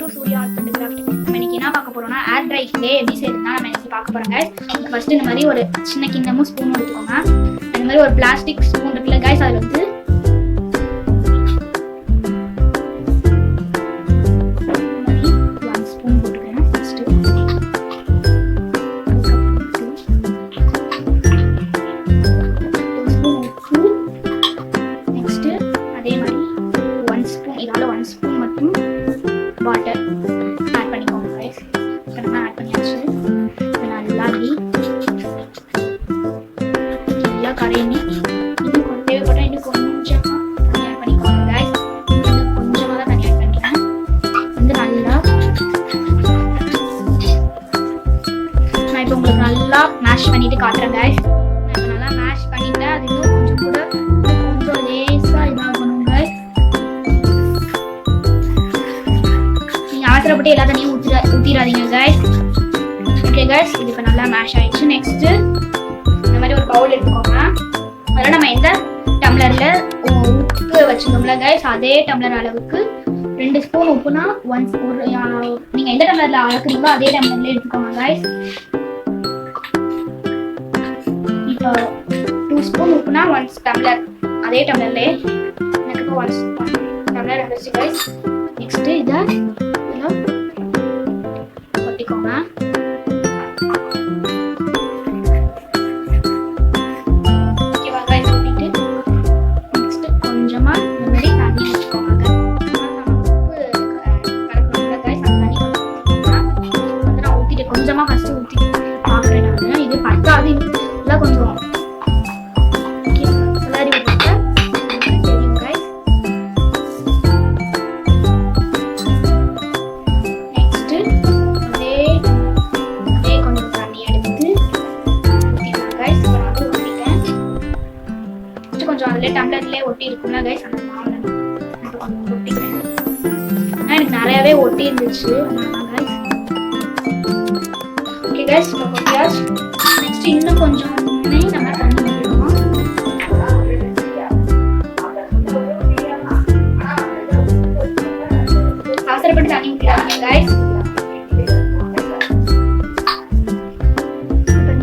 To Surya art and craft. நம்ம இன்னைக்கு என்ன பார்க்க போறோம்னா ஏர் ட்ரை கிளே எப்படி செய்யறதுனா நம்ம இன்னைக்கு பார்க்க போறோம் गाइस. ஃபர்ஸ்ட் இந்த மாதிரி ஒரு சின்ன கிண்ணமும் ஸ்பூன் எடுத்துக்கோங்க. இந்த மாதிரி ஒரு பிளாஸ்டிக் ஸ்பூன் இருக்குல்ல गाइस, அதுல வந்து வாட்டர் ஆட் பண்ணிக்கோங்க गाइस. நம்ம ஆட் பண்ணியாச்சு. நல்லா கரையணும். இது கொஞ்சம் தேவைப்பட்டா இன்னும் கொஞ்சம் தண்ணி ஆட் பண்ணிக்கோங்க गाइस. இன்னும் கொஞ்சமாக தான் தண்ணி ஆட் பண்ணிக்கிறேன். வந்து நல்லா நான் இப்போ உங்களுக்கு நல்லா மேஷ் பண்ணிட்டு காட்டுறேன் गाइस. நான் இப்போ நல்லா மேஷ் பண்ணிட்டேன். அது இன்னும் கொஞ்சம் கூட கொஞ்சம் லேசாக இதாகணும் गाइस. அவசரப்பட்டு எல்லா தண்ணியும் ஊற்றிடாதீங்க गाइस. ஓகே गाइस, இது இப்போ நல்லா மேஷ் ஆயிடுச்சு. நெக்ஸ்ட் இந்த மாதிரி ஒரு பவுல் எடுத்துக்கோங்க. அதில் நம்ம எந்த டம்ளரில் உப்பு வச்சுக்கோங்களா गाइस, அதே டம்ளர் அளவுக்கு 2 ஸ்பூன் உப்புனா நீங்கள் எந்த டம்ளரில் அளக்குறீங்களோ அதே டம்ளர்ல எடுத்துக்கோங்க गाइस. இப்போ 2 ஸ்பூன் உப்புனா 1 டம்ளர் அதே டம்ளர்லே எனக்கு இப்போ 1 டம்ளர் வந்துருச்சு गाइस. நெக்ஸ்ட் இதை கொட்டிக்கோங்க. ஓகேவா गाइस, கொட்டிட்டு நெக்ஸ்ட் கொஞ்சமா இந்த மாதிரி தண்ணி ஊற்றிக்கோங்க. உப்பு கலக்கணும்ல गाइस, அந்த தண்ணி வந்து நான் ஊற்றிட்டு கொஞ்சமா ஃபர்ஸ்ட் ஊற்றி பார்க்குறேன். நான் இது பத்தாது, இதெல்லாம் கொஞ்சம் கிளறி விட்டுட்டு தெரியும் गाइस. கொஞ்சம் அதுல டம்ளர்லயே ஒட்டி இருக்கும்ல गाइस, அந்த மாவுல கொஞ்சம் ஒட்டிக்கிறேன். எனக்கு நிறையவே ஒட்டி இருந்துச்சு गाइस. ஓகே गाइस, இப்போ கொட்டியாச்சு. நெக்ஸ்ட் இன்னும் கொஞ்சம் நம்ம தண்ணி ஊத்திடுவோம். அவசரப்பட்டு தண்ணி ஊத்திடாதீங்க गाइस.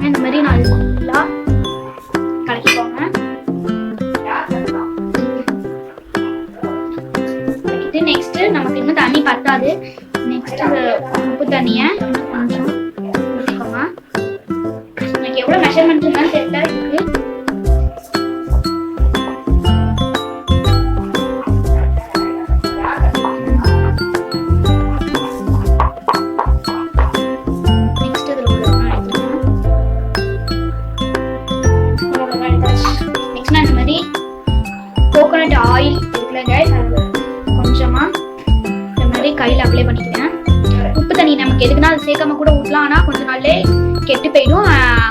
இந்த மாதிரி நல்லா கலக்கிக்கோங்க. நெக்ஸ்ட் நமக்கு இன்னும் தண்ணி பத்தாது. நெக்ஸ்ட் உப்பு தண்ணியை இன்னும் கொஞ்சம் ஊற்றிக்கோங்க. எனக்கு எவ்வளோ மெஷர்மெண்ட் இருந்தாலும் தெரியல இருக்கு. நெக்ஸ்ட் இதில் நெக்ஸ்ட் நான் இந்த மாதிரி கோகோனட் ஆயில் இருக்குல்ல गाइस, கொஞ்சமா இந்த மாதிரி கையில் அப்ளை பண்ணிக்கிறேன். உப்பு தண்ணி நமக்கு எதுக்குன்னா அது சேர்க்காம கூட ஊற்றலாம். ஆனால் கொஞ்ச நாள்லே கெட்டு போயிடும்,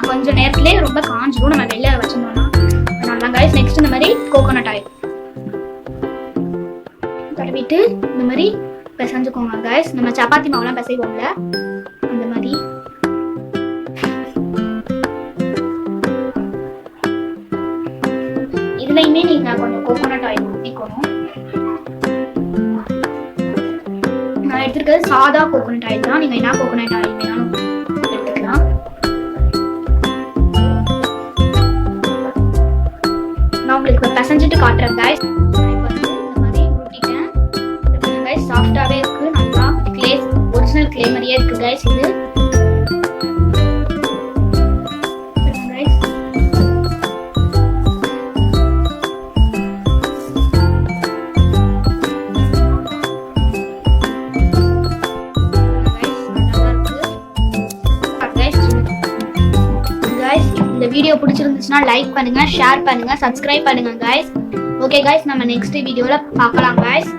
கொஞ்சம் நேரத்துலேயே ரொம்ப காஞ்சிடும் நம்ம வெளில வச்சிருந்தோம்னா. அதனால தான் गाइस. நெக்ஸ்ட் இந்த மாதிரி கோகோனட் ஆயில் தடவிட்டு இந்த மாதிரி பிசைஞ்சுக்கோங்க गाइस. நம்ம சப்பாத்தி மாவுலாம் பிசைவோம்ல அந்த மாதிரி. இதுலையுமே நீங்கள் கொஞ்சம் கோகோனட் ஆயில் ஊற்றிக்கணும். நான் எடுத்துருக்கிறது சாதா கோகோனட் ஆயில் தான். நீங்கள் என்ன கோகோனட் ஆயில் வேணாலும் எடுத்துக்கலாம். நான் உங்களுக்கு பிசைஞ்சிட்டு காட்டுறேன் गाइस. நான் இப்போ வந்து இந்த மாதிரி ஊற்றிட்டேன். गाइस சாஃப்டாகவே இருக்குது. நல்லா கிளே, ஒரிஜினல் கிளே மாதிரியே இருக்குது गाइस. இது இந்த வீடியோ பிடிச்சிருந்துச்சுன்னா லைக் பண்ணுங்க, ஷேர் பண்ணுங்க, சப்ஸ்கிரைப் பண்ணுங்க गाइस. ஓகே गाइस, நம்ம நெக்ஸ்ட் வீடியோல பார்க்கலாம் गाइस.